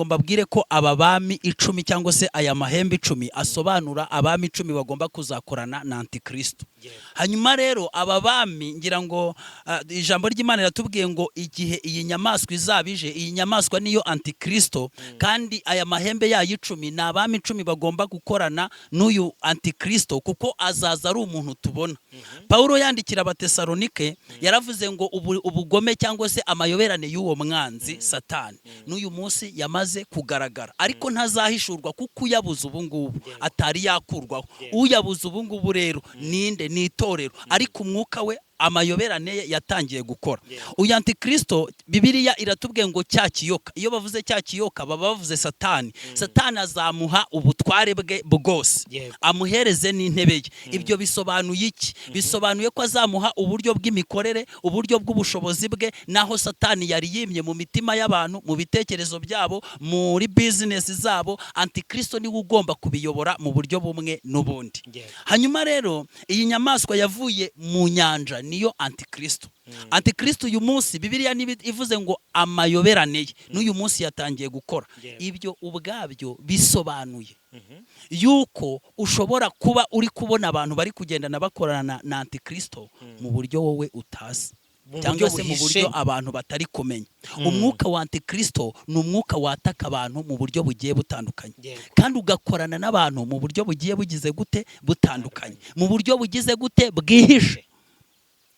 ngo mbabwire ko aba bami 10 cyangwa se aya mahembe 10 asobanura abami 10 bagomba kuzakorana na Antikristo. Hanyuma rero aba bami ngira ngo ijambo ry'Imana riratubwiye ngo igihe iyi nyamaswa izabije, iyi nyamaswa niyo Antikristo, kandi aya mahembe yayo 10 ni abami 10 bagomba gukorana n'uyu Antikristo, kuko azaza ari umuntu tubona. Paulo yandikira Abatesalonike yaravuze ngo ubugome cyangwa se amayoberane y'uwo mwanzi Satani n'uyu munsi yamaze kugaragara, ariko ntazahishurwa kuko uyabuze ubu ngubu atari yakurwaho. Uyabuze ubu ngubu rero ninde? Ni itorero, ariko umwuka we amayoberane yatangiye gukora. Uyu Antikristo Bibiliya iratubwiye ngo cya kiyoka, iyo bavuze cya kiyoka baba bavuze Satani. Satani azamuha ubutware bwe bwose, amuhereze n'intebe ye. Ibyo bisobanuye iki? Bisobanuye ko azamuha uburyo bw'imikorere, uburyo bw'ubushobozi bwe, naho Satani yari yimye mu mitima y'abantu, mu bitekerezo byabo, muri business zabo. Antikristo niwe ugomba kubiyobora mu buryo bumwe n'ubundi. Hanyuma rero iyi nyamaswa yavuye mu nyanja niyo Antikristo. Antikristo uyu munsi Bibiliya ivuze ngo amayoberane ye n'uyu munsi yatangiye gukora. Ibyo ubwabyo bisobanuye yuko ushobora kuba uri kubona abantu bari kugendana bakorana na Antikristo mu buryo wowe utazi, cyangwa se mu buryo abantu batari kumenya. Umwuka wa Antikristo ni umwuka wataka abantu mu buryo bugiye butandukanye, kandi ugakorana n'abantu mu buryo bugiye bugize gute butandukanye, mu buryo bugize gute bwihishe.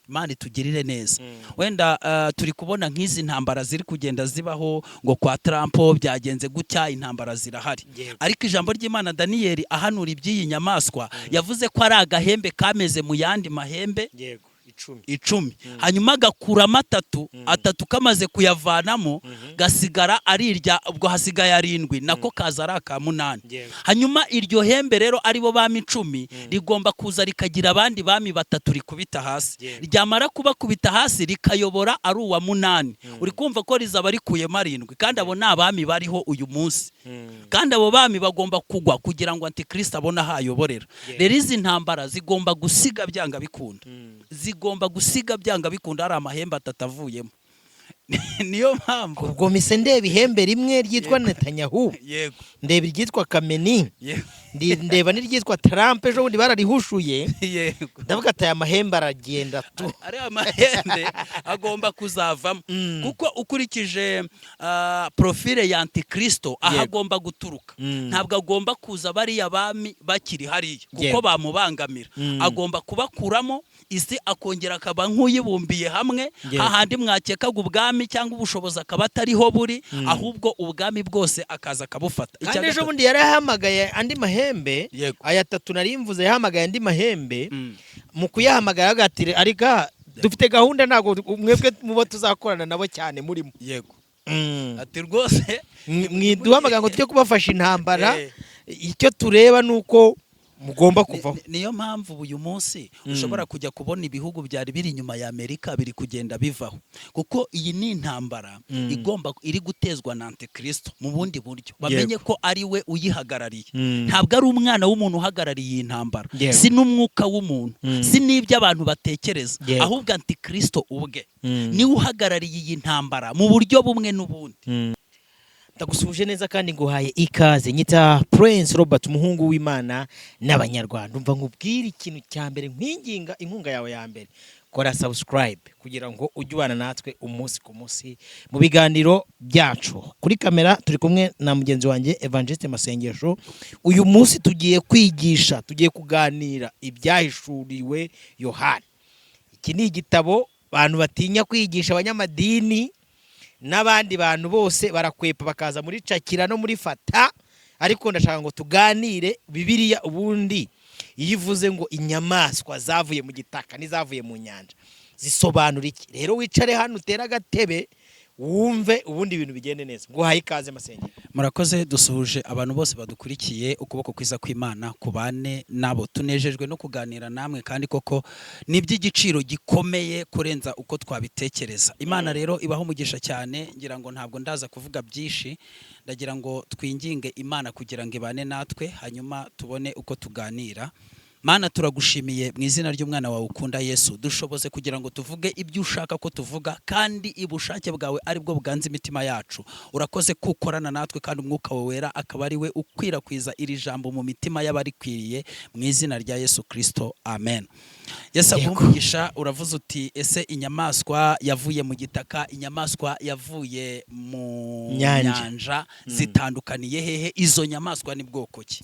Imana itugirire neza. Wenda turi kubona nk'izi ntambara ziri kugenda zibaho, ngo kwa Trump byagenze gutya, intambara zirahari. Ariko ijambo ry'Imana Daniyeli ahanura iby'iyi nyamaswa yavuze ko ari agahembe kameze mu yandi mahembe 10. Hanyuma gakuramo atatu kamaze kuyavanamo, gasigara ari irya, ubwo hasigaye 7, nako kaza ari aka 8. Hanyuma iryo hembe rero aribo bami 10 rigomba kuza rikagira abandi bami 3 rikubita hasi. Ryamara kubakubita hasi rikayobora ari uwa 8. Uri kumva ko rizaba rikuyemo 7, kandi abo ni abami bariho uyu munsi. Kandi abo bami bagomba kugwa kugira ngo Antikristo abone ahayoborera. Rero izi ntambara zigomba gusiga byanga bikunda, zigomba gusiga byanga bikunda ari amahembe 3 avuyemo. Niyo mpamvu ubwo mise ndeba ihembe rimwe ryitwa Netanyahu, ndeba iryitwa Kameni, ndeba n'iryitwa Trump ejo bundi bararihushuye. Ndavuga ati aya mahembe aragenda tu, ari amahembe agomba kuzavamo, kuko ukurikije profile ya Antikristo ahagomba guturuka. Ntabwo agomba kuza bariya bami bakiri hariya kuko bamubangamira. Agomba kubakuramo isi akongera akaba nk'uyibumbiye hamwe, hahandi mwakekaga ubwami cyangwa ubushobozi akaba atariho buri, ahubwo ubwami bwose akaza akabufata. Kandi ejo bundi yarahamagaye andi mahembe, aya 3 nari mvuze, yahamagaye andi mahembe. Mu kuyahamagara agatire arika dufite gahunda, ntago mwebwe mubo tuzakorana nabo cyane murimo. Ati rwose mwiduhamagara ngo tujye kubafasha intambara, icyo tureba nuko mugomba kuvaho. Niyo mpamvu uyu munsi ushobora kujya kubona ibihugu byari biri inyuma ya Amerika biri kugenda bivaho, kuko iyi ni intambara iri gutezwa na Antikristo mu bundi buryo. Bamenye ko ari we uyihagarariye, ntabwo ari umwana w'umuntu uhagarariye iyi ntambara, si n'umwuka w'umuntu, si n'ibyo abantu batekereza, ahubwo Antikristo ubwe niwe uhagarariye iyi ntambara mu buryo bumwe n'ubundi. Ndagusubije neza kandi nguhaye ikaze. Nyita Prince Robert, umuhungu w'Imana n'Abanyarwanda. Umva nkubwira ikintu cya mbere, nkwinginga inkunga yawe ya mbere, kora subscribe kugira ngo ujye ubana natwe umunsi ku munsi mu biganiro byacu. Kuri kamera turi kumwe na mugenzi wanjye Evangeliste Masengesho. Uyu munsi tugiye kwigisha, tugiye kuganira ibyahishuriwe Yohana. Iki ni igitabo abantu batinya kwigisha, abanyamadini n'abandi bantu bose barakwepa bakaza muri cakira no muri fata, ariko ndashaka ngo tuganire Bibiliya. Ubundi iyo ivuze ngo inyamaswa zavuye mu gitaka n'izavuye mu nyanja zisobanura iki? Rero wicare hano utera agatebe wumve, ubundi ibintu bigende neza. Nguhaye ikaze Masenge. Murakoze. Dusuhuje abantu bose badukurikiye, ukuboko kwiza kw'Imana kubane nabo. Tunejejwe no kuganira namwe, kandi koko ni by'igiciro gikomeye kurenza uko twabitekereza. Imana rero ibaho umugisha cyane. Ngira ngo ntabwo ndaza kuvuga byinshi, ndagira ngo twinginge Imana kugira ngo ibane natwe, hanyuma tubone uko tuganira. Mana turagushimiye mu izina ry'umwana wawe ukunda Yesu, dushoboze kugira ngo tuvuge ibyo ushaka ko tuvuga, kandi ibushake bwawe aribwo bwanze imitima yacu. Urakoze kukorana natwe, kandi umwuka wawe wera akaba ari we ukwirakwiza iri jambo mu mitima y'abarikwiriye, mu izina rya Yesu Kristo, amen. Yesu agumugisha. Uravuze uti ese inyamaswa yavuye mu gitaka, inyamaswa yavuye mu nyanja zitandukaniye hehe? Izo nyamaswa ni bwoko ki?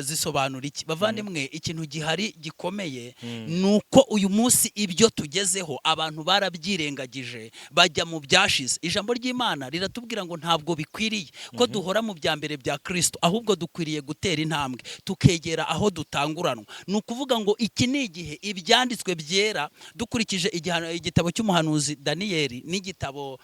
Zisobanura iki? Bavandimwe, ikintu gihari gikomeye nuko uyu munsi ibyo tugezeho abantu barabyirengagije, bajya mu byashize. Ijambo ry'Imana riratubwira ngo ntabwo bikwiriye ko duhora mu bya mbere bya Kristo, ahubwo dukwiriye gutera intambwe tukegera aho dutanguranwa. Ni ukuvuga ngo iki ni igihe ibyanditswe byera, dukurikije igitabo cy'umuhanuzi Daniyeli n'igitabo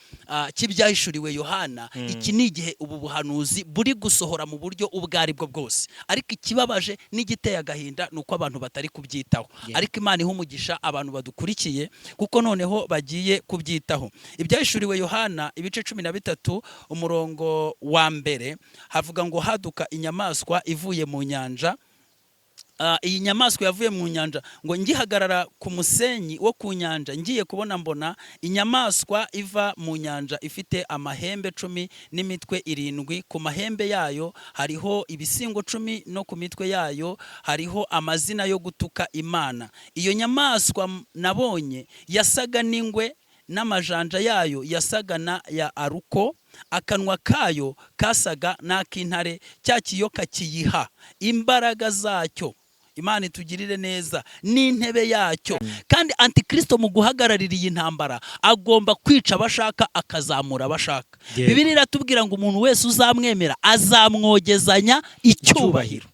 cy'ibyahishuriwe Yohana, iki ni igihe ubu buhanuzi buri gusohora mu buryo ubwo ari bwo bwose. Ariko ikibabaje n'igiteye agahinda ni uko abantu batari kubyitaho. Ariko Imana iha umugisha abantu badukurikiye, kuko noneho bagiye kubyitaho. Ibyahishuriwe Yohana ibice 13 umurongo wa mbere havuga ngo haduka inyamaswa ivuye mu nyanja. Iyi nyamaswa yavuye mu nyanja, ngo ngihagarara ku musenyi wo ku nyanja, ngiye kubona mbona inyamaswa iva mu nyanja ifite amahembe 10 n'imitwe 7. Ku mahembe yayo hariho ibisingo 10, no ku mitwe yayo hariho amazina yo gutuka Imana. Iyo nyamaswa nabonye yasaga n'ingwe, n'amajanja yayo yasaga na ya aruko, akanwa kayo kasaga n'ak'intare, cya kiyoka kiyiha imbaraga zacyo. Imana itugirire neza, n'intebe yacyo. Kandi Antikristo mu guhagararira iyi ntambara agomba kwica abashaka, akazamura abashaka. Bibiliya iratubwira ngo umuntu wese uzamwemera azamwogezanya icyubahiro.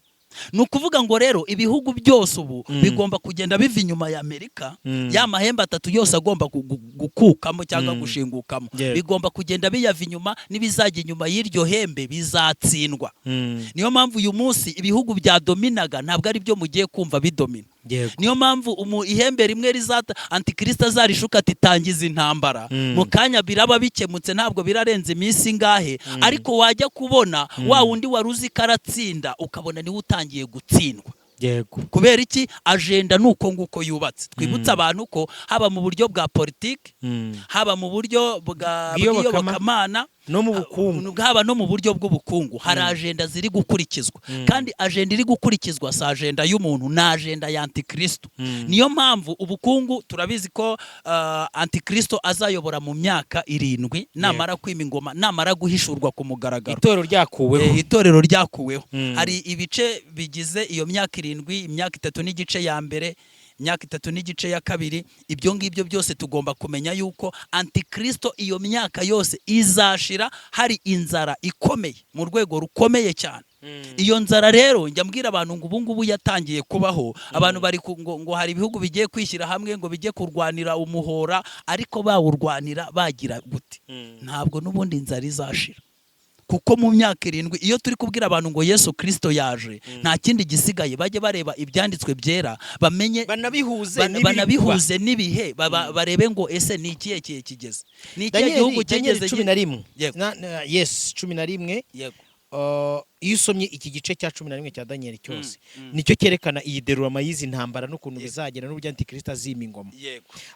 Ni ukuvuga ngo rero ibihugu byose ubu bigomba kugenda biva inyuma ya Amerika, ya mahembe 3 yose agomba gukukamo cyangwa gushingukamo, bigomba kugenda biyava inyuma, n'ibizajya inyuma y'iryo hembe bizatsindwa. Niyo mpamvu uyu munsi ibihugu byadominaga ntabwo ari byo mugiye kumva bidomina. Niyo mpamvu ihembe rimwe rizata Antikristo azarishuka ati tangiza intambara, mu kanya biraba bikemutse, ntabwo birarenze iminsi ngahe. Ariko wajya kubona wa wundi waruzi karatsinda, ukabona niwe utangiye gutsindwa. Kubera iki? Agenda nuko nguko yubatse. Twibutsa abantu ko haba mu buryo bwa politiki, haba mu buryo bw'iyobokamana, no mu bukungu, haba no mu buryo bw'ubukungu, hari agenda ziri gukurikizwa. Kandi agenda iri gukurikizwa si agenda y'umuntu, na agenda ya Antikristo. Niyo mpamvu ubukungu turabizi ko Antikristo azayobora mu myaka 7 namara kwima ingoma, namara guhishurwa ku mugaragaro. Itorero ryakuweho. Hari ibice bigize iyo myaka 7, imyaka 3 n'igice ya mbere, imyaka 3 n'igice ya kabiri. Ibyo ngibyo byose tugomba kumenya yuko Antikristo iyo myaka yose izashira hari inzara ikomeye, mu rwego rukomeye cyane. Iyo nzara rero njya mbwira abantu ngo ubu ngubu yatangiye kubaho. Abantu bari ngo hari ibihugu bigiye kwishyira hamwe ngo bijye kurwanira umuhora, ariko bawurwanira bagira gute? Ntabwo n'ubundi inzara izashira. Kuko mu myaka 7 iyo turi kubwira abantu ngo Yesu Kristo yaje, nta kindi gisigaye. Bajye bareba ibyanditswe byera, bamenye, banabihuze n'ibihe, barebe ngo ese ni ikihe kigeze, ni ikihe gihugu kigeze 11. Yes, 11. Iyo usomye iki gice cya 11 cya Daniyeli cyose, nicyo cyerekana iyi derurama y'izi ntambara n'ukuntu bizagera n'uburyo Antikristo azima ingoma.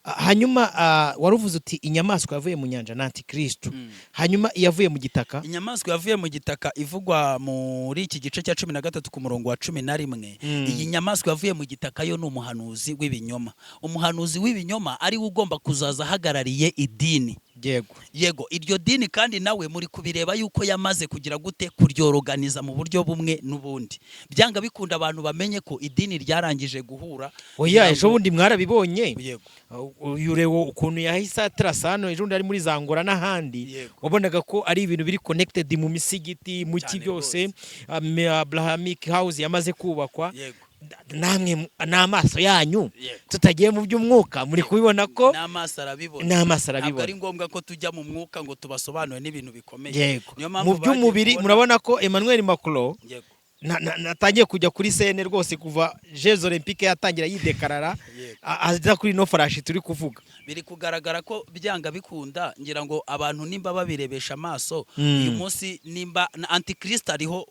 Hanyuma waruvuze uti inyamaswa yavuye mu nyanja na Antikristo. Hanyuma yavuye mu gitaka, inyamaswa yavuye mu gitaka ivugwa muri iki gice cya 13 ku murongo wa 11. Iyi nyamaswa yavuye mu gitaka yo ni umuhanuzi w'ibinyoma. Umuhanuzi w'ibinyoma ari we ugomba kuzaza ahagarariye idini. Yego, iryo dini kandi nawe muri kubireba yuko yamaze kugira gute kuryoroganiza mu buryo bumwe n'ubundi. Byanga bikunda abantu bamenye ko idini ryarangije guhura. Ejo bundi mwarabibonye. Urewo ukuntu yahise atrasano ejo bundi ari muri Zangora n'ahandi, wabonaga ko ari ibintu biri connected mu misigiti, mu ki byose. Abrahamic house yamaze kubakwa. Namwe n'amaso yanyu tutagiye mu by'umwuka muri kubibona ko n'amaso arabibona. Ntabwo ari ngombwa ko tujya mu mwuka ngo tubasobanure n'ibintu bikomeye. Mu by'umubiri murabona ko Emmanuel Macron natangiye kujya kuri sene rwose kuva Jeux Olympique yatangira yidekarara aza kuri no farashi turi kuvuga. Biri kugaragara ko byanga bikunda, ngira ngo abantu nimba babirebesha amaso uyu munsi nimba na Antichrist ariho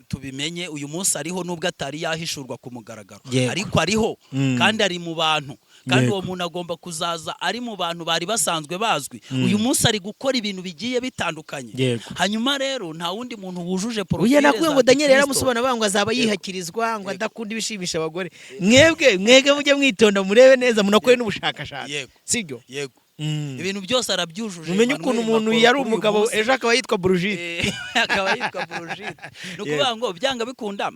tubimenye, uyu munsi ariho nubwo atari yahishurwa ku mugaragaro, ariko ariho kandi ari mu bantu, kandi uwo muntu agomba kuzaza ari mu bantu bari basanzwe bazwi. Uyu munsi ari gukora ibintu bigiye bitandukanye. Hanyuma rero nta wundi muntu wujuje profile. Uye nakuye ngo Daniel yaramusobana bangwa azaba yihakirizwa ngo adakunda ibishimisha abagore. Mwebwe mujye mwitonda murebe neza munakore n'ubushakashatsi. Sibyo? Yego. Ibintu byose arabyujuje. Umenye ukuntu umuntu yari umugabo ejo akaba yitwa Brigitte. Akaba yitwa Brigitte. Nukuvuga ngo byanga bikunda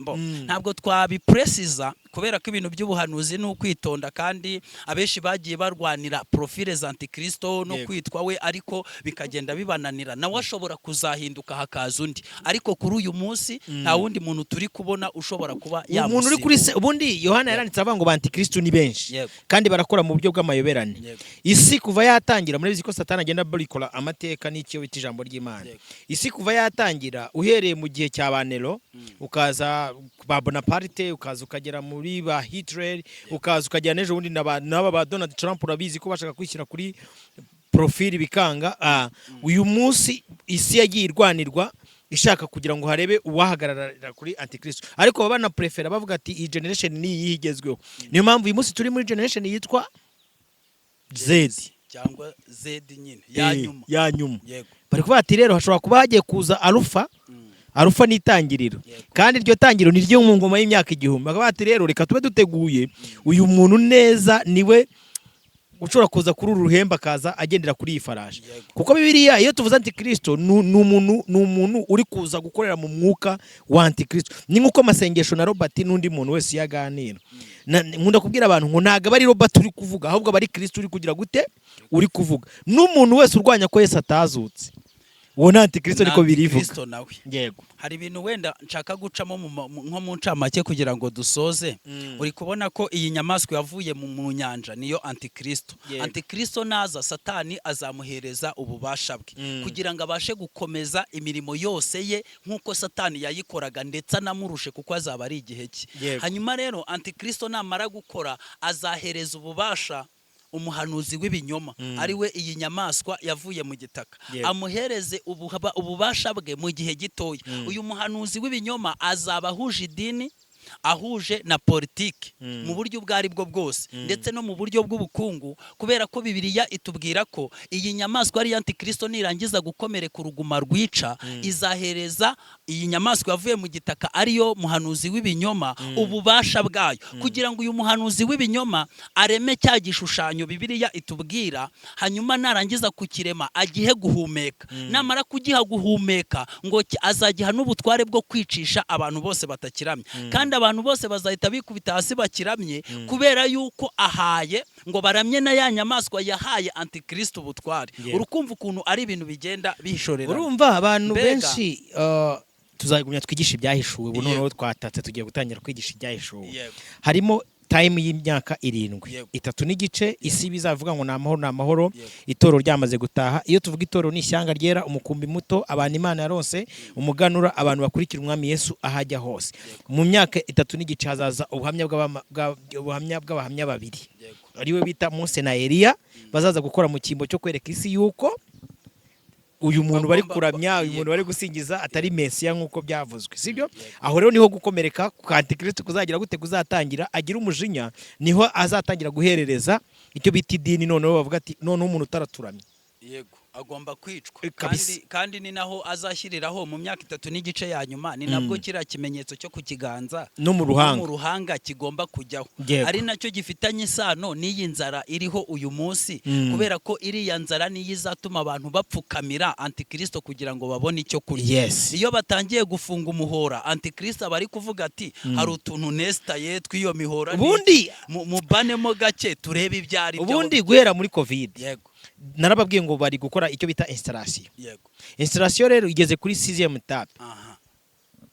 ntabwo twabipresiza kubera ko ibintu by'ubuhanuzi no kwitonda, kandi abeshi bagiye barwanira profile za Antikristo no kwitwa we, ariko bikagenda bibananira. Nawe ashobora kuzahinduka hakaza undi, ariko kuri uyu munsi nta wundi muntu turi kubona ushobora kuba yamusimbura. Umuntu uri kuri ubundi Yohana yaranditse avuga ngo Antikristo ni benshi kandi barakora mu buryo bw'amayoberane. Isi kuva yatangira muri biziko Satani agenda barikora amateka n'icyo bita ijambo ry'Imana. Isi kuva yatangira uhereye mu gihe cya Banero ukaza ba Bonaparte, ukaza ukagera muri ba Hitler, ukaza ukajya nejo bundi n'aba ba Donald Trump, urabizi ko bashaka kwishyira kuri profile bikanga. Uyu munsi isi yagiye irwanirwa ishaka kugira ngo harebe uwahagarara kuri Antikristo, ariko baba na prefera bavuga ati iyi generation ni yigezweho. Niyo mpamvu uyu munsi turi muri generation yitwa Z cyangwa Z nyine ya nyuma. Bari kuvuga ati rero hashobora kuba hagiye kuza Alpha n'itangiriro, kandi iryo tangiriro ni ryo mu ngoma y'imyaka 1000. Bakaba ati rero reka tube duteguye uyu muntu neza niwe ushobora kuza kuri uru ruhemba akaza agendera kuri iyi farashi. Kuko Bibiliya iyo tuvuze Antikristo ni umuntu uri kuza gukorera mu mwuka wa Antikristo. Ni nkuko masengesho na Robert n'undi muntu wese yaganira. Nkunda kubwira abantu ngo ntago bari Robert uri kuvuga, ahubwo bari Kristo uri kugira gute uri kuvuga. N'umuntu wese urwanya ko Yesu atazutse, uwo ni Antikristo niko birivuga. Yego. Hari ibintu wenda nshaka gucamo nko mu ncamake kugira ngo dusoze. Uri kubona ko iyi nyamaswa yavuye mu nyanja niyo Antikristo. Antikristo naza Satani azamuhereza ububasha bwe kugira ngo abashe gukomeza imirimo yose ye nkuko Satani yayikoraga, ndetse anamurushe kuko azaba ari igihe cye. Hanyuma rero Antikristo namara gukora azahereza ububasha umuhanuzi w'ibinyoma, ari we iyi nyamaswa yavuye mu gitaka, amuhereze ububasha bwe mu gihe gitoya. Uyu muhanuzi w'ibinyoma azaba ahuje idini, ahuje na politiki mu buryo bwari bwo bwose, ndetse no mu buryo bw'ubukungu, kubera ko Bibiliya itubwira ko iyi nyamaswa ari Antikristo nirangiza gukomereka uruguma rwica, izahereza iyi nyamaswa yavuye mu gitaka ariyo muhanuzi w'ibinyoma ububasha bwayo, kugira ngo uyu muhanuzi w'ibinyoma areme cya gishushanyo Bibiliya itubwira, hanyuma narangiza kukirema agihe guhumeka. Namara kugiha guhumeka ngo azagiha n'ubutware bwo kwicisha abantu bose batakiramye, kandi abantu bose bazahita bikubita hasi bakiramye, kubera yuko ahaye ngo baramye na ya nyamaswa yahaye Antikristo ubutware. Urukumva ukuntu ari ibintu bigenda bihishorera. Urumva abantu benshi tuzagumya twigisha ibyahishuwe. Ubu noneho twatatse tugiye gutangira kwigisha ibyahishuwe. Harimo time y'imyaka 7, 3 n'igice. Isi bizavuga ngo namahoro itoro ryamaze gutaha. Iyo tuvuga itoro ni ishyanga ryera, umukumbi muto, abantu Imana yaronse, umuganura, abantu bakurikira umwami Yesu ahajya hose. Mu myaka 3 n'igice hazaza ubuhamya bw'abahamya babiri, ariwe bita Mose na Eliya, bazaza gukora mu kimbo cyo kwereka isi yuko uyu muntu bari kuramya, uyu muntu bari gusingiza atari Mesiya nkuko byavuzwe, sibyo? Aho rero niho gukomereka ku Antikristo kuzagira gute kuzatangira, agira umujinya, niho azatangira guherereza icyo bita idini. Noneho bavuga ati noneho umuntu utaraturamye yego agomba kwicwa, kandi ni naho azashyiriraho mu myaka 3 n'igice ya nyuma, ni nabwo kira kimenyetso cyo ku kiganza no mu ruhanga kigomba kujyaho, ari nacyo gifitanye isano n'iyi nzara iriho uyu munsi, kubera ko iriya nzara niyo izatuma abantu bapfukamira Antikristo kugira ngo babone icyo kurya. Iyo batangiye gufunga umuhora, Antikristo bari kuvuga ati hari utuntu nestaye twiyo mihora, ubundi mubanemo gake turebe ibyari byo. Ubundi guhera muri Covid narababwiye ngo bari gukora icyo bita installation. Installation rero igeze kuri 6e tape.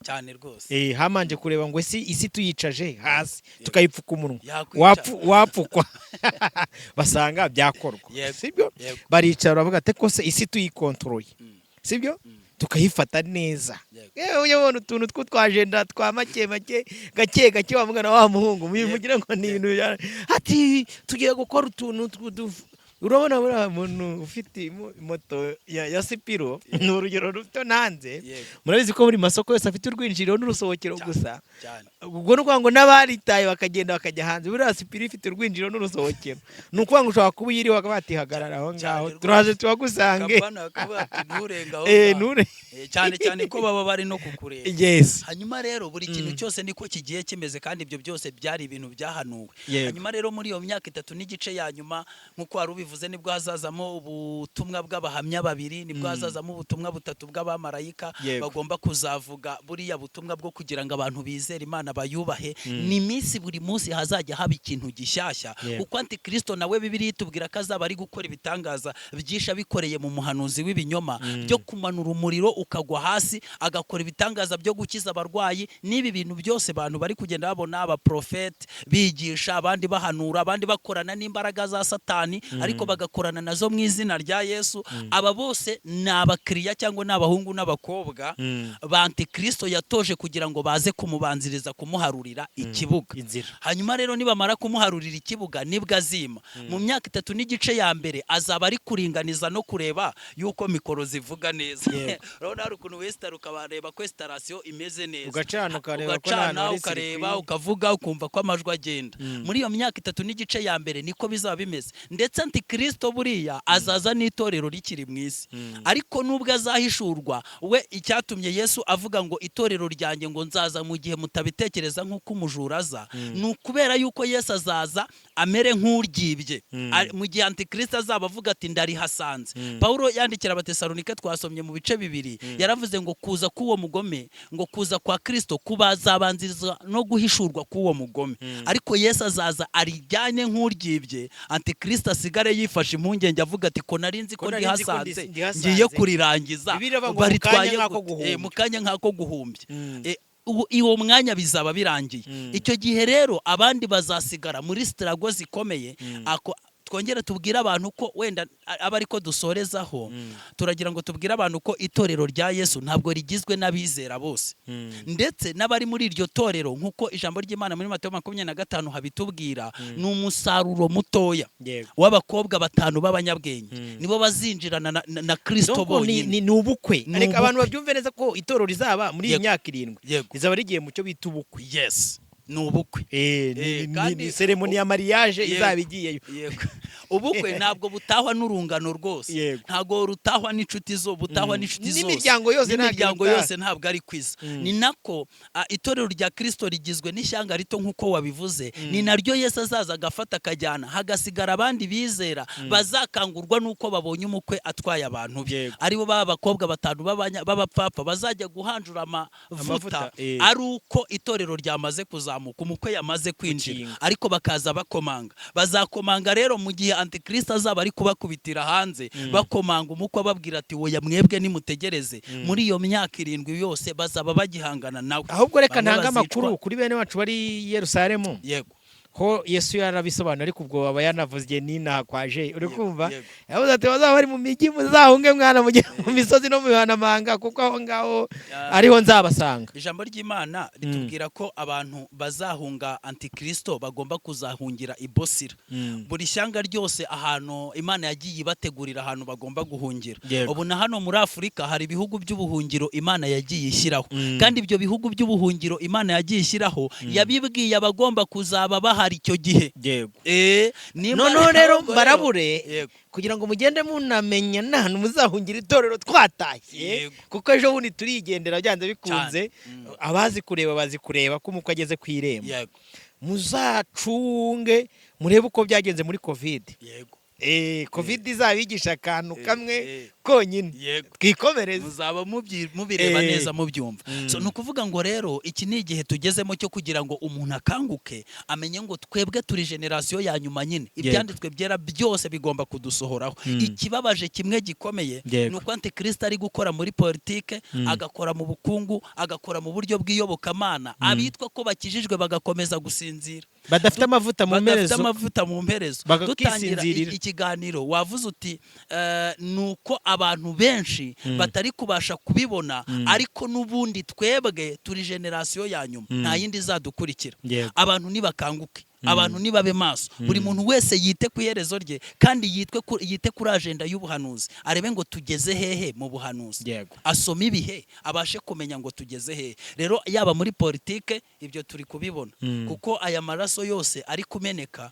Cyane rwose. Hamanje kureba ngo isi tuyicaje hasi tukayipfuka umunwa, wapfukwa basanga byakorwa, sibyo? Baricara bavuga ate ko se isi tuyikontroye, sibyo? tukayifata neza. Yego. Yewe uyabona utuntu tw'utwajenda twa make make gake gake wa mwana wa muhungu mugira ngo ni ibintu ati tugiye gukora utuntu urabona buriya muntu ufite moto ya Sipiro ni urugero ruto nanze. Murabizi ko buri masoko yose afite urwinjiriro n'urusohokero gusa. Ubwo nukuvuga ngo n'abaritaye bakagenda bakajya hanze. Buriya Sipiro ifite urwinjiriro n'urusohokero. Ni ukuvuga ngo ushobora kuba uyiriho batihagarara aho ngaho turaje tubagusange. Cyane cyane ko baba bari no kukureba. Yes. Hanyuma rero buri kintu cyose niko kigiye kimeze kandi ibyo byose byari ibintu byahanuwe. Hanyuma rero muri iyo myaka 3 n'igice ya nyuma nkuko wari ubivuze nibwo hazazamo ubutumwa bw'abahamya babiri, nibwo hazazamo ubutumwa butatu bw'abamarayika bagomba kuzavuga buriya butumwa bwo kugira ngo abantu bizere Imana bayubahe. Ni minsi buri munsi hazajya haba ikintu gishyashya. Uko Antikristo nawe Bibiliya itubwira ko azaba ari gukora ibitangaza byisha bikoreye mu muhanuzi w'ibinyoma byo kumanura umuriro ukagwa hasi, agakora ibitangaza byo gukiza abarwayi. N'ibi bintu byose abantu bari kugenda babona abaprofete bigisha, abandi bahanura, abandi bakorana n'imbaraga za Satani ariko bagakorana nazo mu izina rya Yesu. Aba bose ni abakiriya cyangwa n'abahungu n'abakobwa ba Antikristo yatoje kugira ngo baze kumubanziriza kumuharurira ikibuga. Hanyuma rero nibamara kumuharurira ikibuga nibwo azima. Mu myaka 3 n'igice ya mbere azaba ari kuringaniza no kureba yuko mikoro zivuga neza. Urabona hari ukuntu wesitara ukabareba ko installation imeze neza, ugacana ukareba ko ukareba ukavuga ukumva ko amajwi agenda. Muri iyo myaka 3 n'igice ya mbere niko bizaba bimeze. Ndetse Antikristo buriya azaza n'itorero rikiri mu isi. Ariko nubwo azahishurwa we icyatumye Yesu avuga ngo itorero ryanjye ngo nzaza mu gihe mutabitekereza nk'uko umujura aza, ni ukubera yuko Yesu azaza amere nk'uryibye. Mu gihe Antikristo azaba avuga ati ndarihasanze. Paulo yandikira Abatesalonike twasomye mu bice 2 yaravuze ngo kuza k'uwo mugome, ngo kuza kwa Kristo kubazabanziriza no guhishurwa k'uwo mugome. Ariko Yesu azaza arijyane nk'uryibye, Antikristo asigare yifashe impungenge avuga ati ko nari nzi ko ndihasanze ngiye kurirangiza baritwaye mu kanya nk'ako guhumbya. Iwo mwanya bizaba birangiye. Icyo gihe rero abandi bazasigara muri strago zikomeye. Twongera tubwira abantu ko wenda aba ariko dusorezaho, turagira ngo tubwire abantu ko itorero rya Yesu ntabwo rigizwe n'abizera bose. Ndetse n'abari muri iryo torero nkuko ijambo ry'Imana muri Mateyo 25 habitubwira, ni umusaruro mutoya w'abakobwa 5 b'abanyabwenge nibo bazinjirana na Kristo bonyine. Ni ubukwe. Ariko abantu babyumve neza ko itorero rizaba muri iyi myaka 7 rizaba rigiye mu cyo bita ubukwe. Yes. Ni ubukwe. Ni ceremony ya mariage izaba igiyeyo. Ubukwe ntabwo butahwa n'urungano rwose, ntabwo rutahwa n'inshuti zo, butahwa n'inshuti zose, n'imiryango yose ntabwo ari kwiza. Ni nako itorero rya Kristo rigizwe n'ishyanga rito nkuko wabivuze. Ni naryo Yesu azaza agafata akajyana, hagasigara abandi bizera bazakangurwa nuko babonye umukwe atwaye abantu be. Aribo b'abakobwa 5 b'abapfapfa bazajya guhanjura amavuta ari uko itorero ryamaze kuzamuka, umukwe yamaze kwinjira, ariko bakaza bakomanga. Bazakomanga rero mu gihe Antikristo azaba ari kubakubitira hanze bakomanga umukwe ababwira ati woya mwebwe nimutegereze. Muri iyo myaka 7 yose bazaba bagihangana nawe. Ahubwo reka ntanga amakuru kuri bene wacu bari Yerusalemu. Yego. Ho Yesu yarabisobanura ariko ubwo aba yanavuze n'inaha kwaje. Uri kumva? Yavuze ati bazaba bari mu migi muzahunge mwana mu misozi no mu bihanamanga kuko aho ngaho ariho nzabasanga. Ijambo ry'Imana ritubwira ko abantu bazahunga Antikristo bagomba kuzahungira i Bosira. Buri shyanga ryose ahantu Imana yagiye ibategurira ahantu bagomba guhungira. Ubu na hano muri Afurika hari ibihugu by'ubuhungiro Imana yagiye ishyiraho. Kandi ibyo bihugu by'ubuhungiro Imana yagiye ishyiraho yabibwiye abagomba kuzaba bahari icyo gihe. None rero barabure kugira ngo mugende munamenya n'ahantu muzahungira itorero twatashye, kuko ejo bundi turigendera byanze bikunze. Abazi kureba bazi kureba ko umukwe ageze ku irembo. Muzacunge murebe uko byagenze muri Covid. Covid izabigisha akantu kamwe konyine, twikomereze muzaba mubireba neza mubyumva. So nukuvuga ngo rero iki ni igihe tugezemo cyo kugira ngo umuntu akanguke amenye ngo twebwe turi generation ya nyuma nyine, ibyanditswe byera byose bigomba kudusohoraho. Ikibabaje kimwe gikomeye nuko Antikristo ari gukora muri politike, agakora mu bukungu, agakora mu buryo bw'iyobokamana, abitwa ko bakijijwe bagakomeza gusinzira. badafite amavuta mu badafite mperezo amavuta mu mperezo dutangira bagakisinzirira. ikiganiro wavuze uti nuko abantu benshi batari kubasha kubibona ariko n'ubundi twebwe turi generasiyo ya nyuma nta yindi izadukurikira. Yego. Abantu nibakanguke, abantu nibabe maso, buri muntu wese yite ku iherezo rye kandi yite kuri agenda y'ubuhanuzi, arebe ngo tugeze hehe mu buhanuzi. Yego. Asoma ibihe abashe kumenya ngo tugeze hehe. Rero yaba muri politike ibyo turi kubibona kuko aya maraso yose ari kumeneka,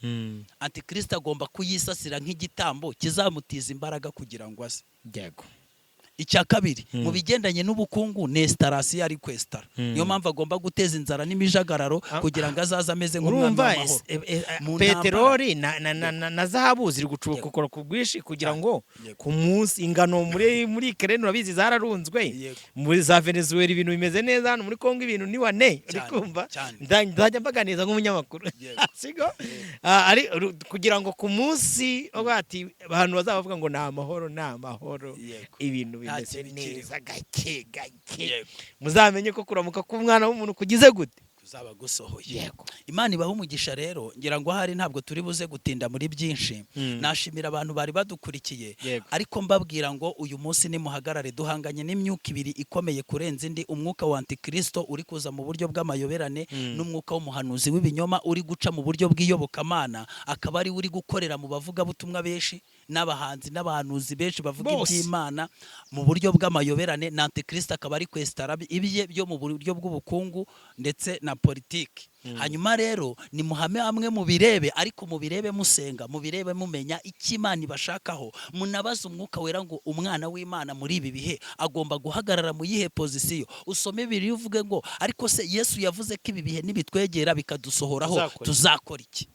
antikristo agomba kuyisasira nk'igitambo kizamutiza imbaraga kugira ngo aze. Yego. Icya kabiri mu bigendanye n'ubukungu nestarasiyo ari kwestara, niyo mpamvu agomba guteza inzara n'imijagararo kugira ngo azaze ameze nk'umwami w'amahoro. Peteroli na zahabu ziri gucukura ku bwinshi kugira ngo ku munsi ingano muri Ukraine urabizi zararunzwe, muri za Venezuela ibintu bimeze neza, hano muri Kongo ibintu ni wane, uri kumva ndajya mbaganiza nk'umunyamakuru sigo ari kugira ngo ku munsi ati abantu bazabavuga ngo nta mahoro ibintu bimeze neza gake muzamenye ko kuramuka k'umwana w'umuntu kugize gute kuzaba gusohoye. Imana ibaha umugisha. Rero ngira ngo hari ntabwo turi buze gutinda muri byinshi. Nashimira abantu bari badukurikiye, ariko mbabwira ngo uyu munsi nimuhagarare, duhanganye n'imyuka ibiri ikomeye kurenza indi, umwuka wa antikristo uri kuza mu buryo bw'amayoberane n'umwuka w'umuhanuzi w'ibinyoma uri guca mu buryo bw'iyobokamana, akaba ari uri gukorera mu bavuga butumwa benshi n'abahanzi n'abahanuzi benshi bavuga iby'Imana mu buryo bw'amayoberane, na antikristo akaba ari kwestara ibye byo mu buryo bw'ubukungu ndetse na politiki. Hanyuma rero ni muhame hamwe mu birebe, ariko mu birebe musenga, mu birebe mumenya icyo Imana ibashakaho, munabaza umwuka wera ngo umwana w'Imana muri ibi bihe agomba guhagarara mu yihe pozisiyo. Usome Bibiliya uvuge ngo ariko se Yesu yavuze ko ibi bihe nibitwegera bikadusohoraho tuzakora iki?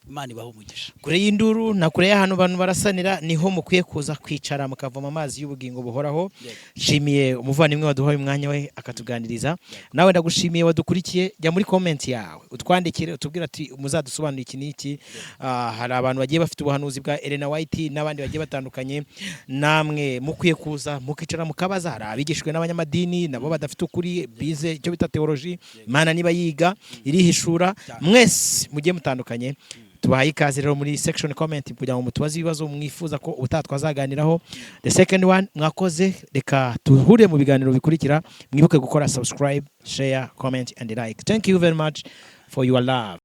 Imana ibaha umugisha. Kure y'induru na kure y'ahantu abantu barasanira niho mukwiye kuza kwicara mukavoma amazi y'ubugingo buhoraho. Shimiye umuvandimwe waduhaye umwanya we akatuganiriza. Nawe ndagushimiye wadukurikiye, jya muri comment yawe utwandikire utubwira ati muzadusobanurira iki n'iki. Hari abantu bagiye bafite ubuhanuzi bwa Elena White n'abandi bagiye batandukanye, namwe mukwiye kuza mukicara mukabaza. Hari abigishwe n'abanyamadini nabo badafite ukuri, bize icyo bita theology, Imana niba yiga irihishura, mwese mugiye mutandukanye. Tubahaye ikaze rero muri section comment kugira ngo mutubaze ibibazo mwifuza ko utatwazaganiraho. The second one, mwakoze, reka tuhure mu biganiro bikurikira. Mwibuke gukora subscribe, share, comment and like. Thank you very much for your love.